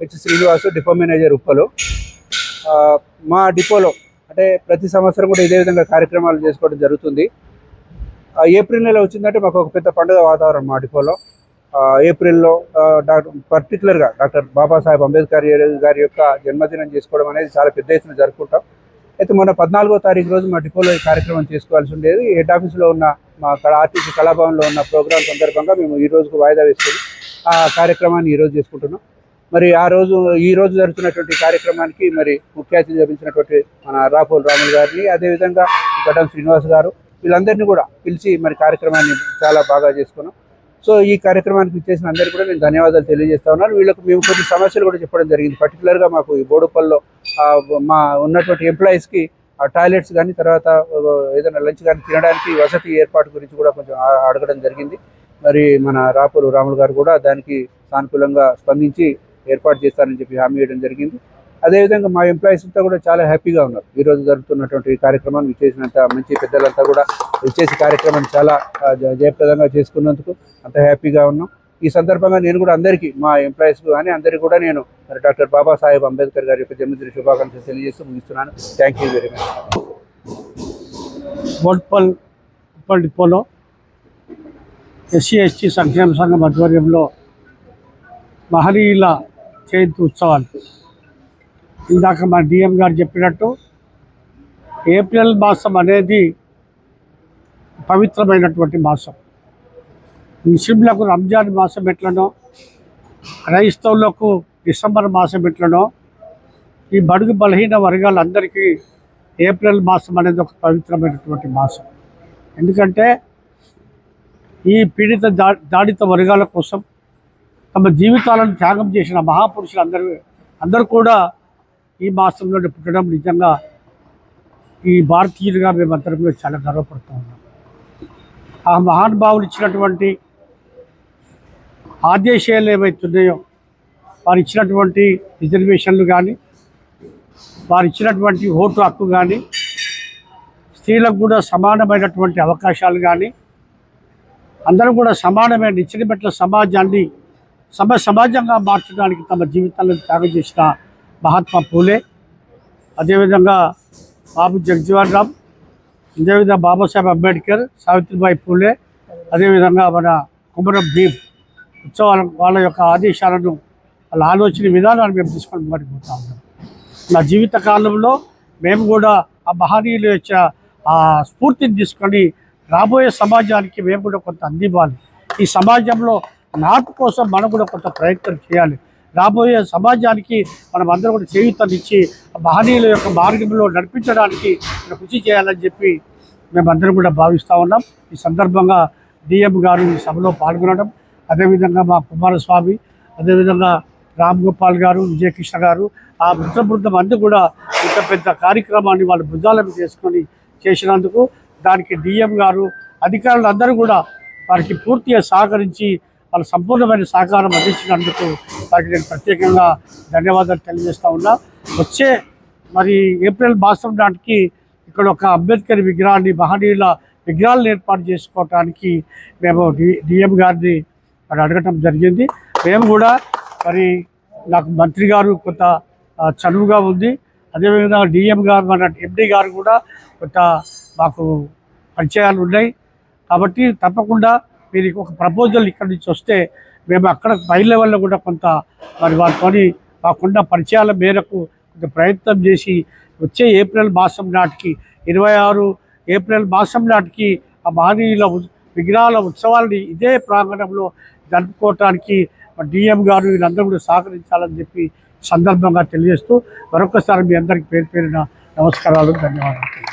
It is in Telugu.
H Srinivas, depot manager Uppal. మా డిపోలో అంటే ప్రతి సంవత్సరం కూడా ఇదే విధంగా కార్యక్రమాలు చేసుకోవడం జరుగుతుంది. ఏప్రిల్ నెల వచ్చిందంటే మాకు ఒక పెద్ద పండుగ వాతావరణం మా డిపోలో. ఏప్రిల్లో పర్టికులర్గా డాక్టర్ బాబాసాహెబ్ అంబేద్కర్ గారి యొక్క జన్మదినం చేసుకోవడం అనేది చాలా పెద్ద ఎత్తున జరుపుకుంటాం. అయితే మొన్న 14వ తారీఖు రోజు మా డిపోలో ఈ కార్యక్రమం చేసుకోవాల్సి ఉండేది. హెడ్ ఆఫీస్లో ఉన్న మా ఆర్టీసీ కళాభవన్లో ఉన్న ప్రోగ్రాం సందర్భంగా మేము ఈ రోజుకు వాయిదా వేసుకొని ఆ కార్యక్రమాన్ని ఈరోజు చేసుకుంటున్నాం. మరి ఈ రోజు జరుగుతున్నటువంటి కార్యక్రమానికి మరి ముఖ్య అతిథి లభించినటువంటి మన రాపోల్ రాములు గారిని, అదేవిధంగా గడ్డం శ్రీనివాస్ గారు, వీళ్ళందరినీ కూడా పిలిచి మరి కార్యక్రమాన్ని చాలా బాగా చేసుకున్నాం. సో ఈ కార్యక్రమానికి ఇచ్చేసిన అందరికీ కూడా నేను ధన్యవాదాలు తెలియజేస్తా ఉన్నాను. వీళ్ళకు మేము కొన్ని సమస్యలు కూడా చెప్పడం జరిగింది. పర్టికులర్గా మాకు ఈ బోడుపల్లో మా ఉన్నటువంటి ఎంప్లాయీస్కి టాయిలెట్స్ కానీ, తర్వాత ఏదైనా లంచ్ కానీ తినడానికి వసతి ఏర్పాటు గురించి కూడా కొంచెం అడగడం జరిగింది. మరి మన రాపూరు రాములు గారు కూడా దానికి సానుకూలంగా స్పందించి ఏర్పాటు చేస్తారని చెప్పి హామీ ఇవ్వడం జరిగింది. అదేవిధంగా మా ఎంప్లాయీస్ అంతా కూడా చాలా హ్యాపీగా ఉన్నారు. ఈరోజు జరుగుతున్నటువంటి కార్యక్రమాన్ని విచ్చేసినంత మంచి పెద్దలంతా కూడా విచ్చేసి కార్యక్రమాన్ని చాలా జయప్రదంగా చేసుకున్నందుకు అంత హ్యాపీగా ఉన్నాం. ఈ సందర్భంగా నేను కూడా అందరికీ, మా ఎంప్లాయీస్కు కానీ అందరికీ కూడా నేను మరి డాక్టర్ బాబాసాహెబ్ అంబేద్కర్ గారి యొక్క జన్మదిన శుభాకాంక్షలు తెలియజేస్తూ ముగిస్తున్నాను. Thank you very much. Uppal డిపోలో SC/ST సంక్షేమ సంఘం ఆధ్వర్యంలో మహనీయుల జయంతి ఉత్సవాలు. ఇందాక మా DM గారు చెప్పినట్టు ఏప్రిల్ మాసం అనేది పవిత్రమైనటువంటి మాసం. ముస్లింలకు రంజాన్ మాసం ఎట్లనో, క్రైస్తవులకు డిసెంబర్ మాసం ఎట్లనో, ఈ బడుగు బలహీన వర్గాలందరికీ ఏప్రిల్ మాసం అనేది ఒక పవిత్రమైనటువంటి మాసం. ఎందుకంటే ఈ పీడిత దాడిత వర్గాల కోసం తమ జీవితాలను త్యాగం చేసిన మహాపురుషులు అందరూ కూడా ఈ మాసంలో పుట్టడం నిజంగా ఈ భారతీయులుగా మేమందరం కూడా చాలా గర్వపడుతూ ఉన్నాం. ఆ మహానుభావులు ఇచ్చినటువంటి ఆదేశాలు ఏవైతున్నాయో, వారు ఇచ్చినటువంటి రిజర్వేషన్లు కానీ, వారు ఇచ్చినటువంటి ఓటు హక్కు కానీ, స్త్రీలకు కూడా సమానమైనటువంటి అవకాశాలు కానీ, అందరూ కూడా సమానమైన నిచ్చెన మెట్ల సమాజాన్ని సమాజంగా మార్చడానికి తమ జీవితాలను త్యాగం చేసిన మహాత్మా పూలే, అదేవిధంగా బాబు జగజీవన్ రామ్, అదేవిధంగా బాబాసాహెబ్ అంబేద్కర్, సావిత్రిబాయి పూలే, అదేవిధంగా మన కుమరం భీమ్ ఉత్సవాల వాళ్ళ యొక్క ఆదేశాలను, వాళ్ళ ఆలోచన విధానాన్ని మేము తీసుకొని పడిపోతూ ఉన్నాం. నా జీవిత కాలంలో మేము కూడా ఆ మహనీయుల యొక్క ఆ స్ఫూర్తిని తీసుకొని రాబోయే సమాజానికి మేము కూడా కొంత అందివ్వాలి. ఈ సమాజంలో మార్పు కోసం మనం కూడా కొంత ప్రయత్నం చేయాలి. రాబోయే సమాజానికి మనం అందరూ కూడా చేయూతనిచ్చి మహనీయుల యొక్క మార్గంలో నడిపించడానికి కృషి చేయాలని చెప్పి మేమందరం కూడా భావిస్తూ ఉన్నాం. ఈ సందర్భంగా DM గారు ఈ సభలో పాల్గొనడం, అదేవిధంగా మా కుమారస్వామి, అదేవిధంగా రామ్ గోపాల్ గారు, విజయకృష్ణ గారు, ఆ మిత్ర బృందం అందరూ కూడా ఇంత పెద్ద కార్యక్రమాన్ని వాళ్ళ భుజాలను చేసుకొని చేసినందుకు దానికి DM గారు, అధికారులు అందరూ కూడా వారికి పూర్తిగా సహకరించి వాళ్ళ సంపూర్ణమైన సహకారం అందించినందుకు వారికి నేను ప్రత్యేకంగా ధన్యవాదాలు తెలియజేస్తూ ఉన్నా. వచ్చే మరి ఏప్రిల్ మాసం నాటికి ఇక్కడ ఒక అంబేద్కర్ విగ్రహాన్ని, మహనీయుల విగ్రహాలను ఏర్పాటు చేసుకోవడానికి మేము DM గారిని మరి అడగటం జరిగింది. మేము కూడా మరి నాకు మంత్రి గారు కొంత చనువుగా ఉంది, అదేవిధంగా DM గారు, మన MD గారు కూడా కొంత మాకు పరిచయాలు ఉన్నాయి. కాబట్టి తప్పకుండా మీరు ఒక ప్రపోజల్ ఇక్కడి నుంచి వస్తే మేము అక్కడ పై లెవెల్లో కూడా కొంత మరి వారితో మాకున్న పరిచయాల మేరకు కొంత ప్రయత్నం చేసి వచ్చే ఏప్రిల్ మాసం నాటికి 26 ఏప్రిల్ మాసం నాటికి ఆ మహనీయుల విగ్రహాల ఉత్సవాలని ఇదే ప్రాంగణంలో జరుపుకోవటానికి DM గారు వీళ్ళందరూ కూడా సహకరించాలని చెప్పి సందర్భంగా తెలియజేస్తూ మరొకసారి మీ అందరికీ పేరు పేరున నమస్కారాలు, ధన్యవాదాలు.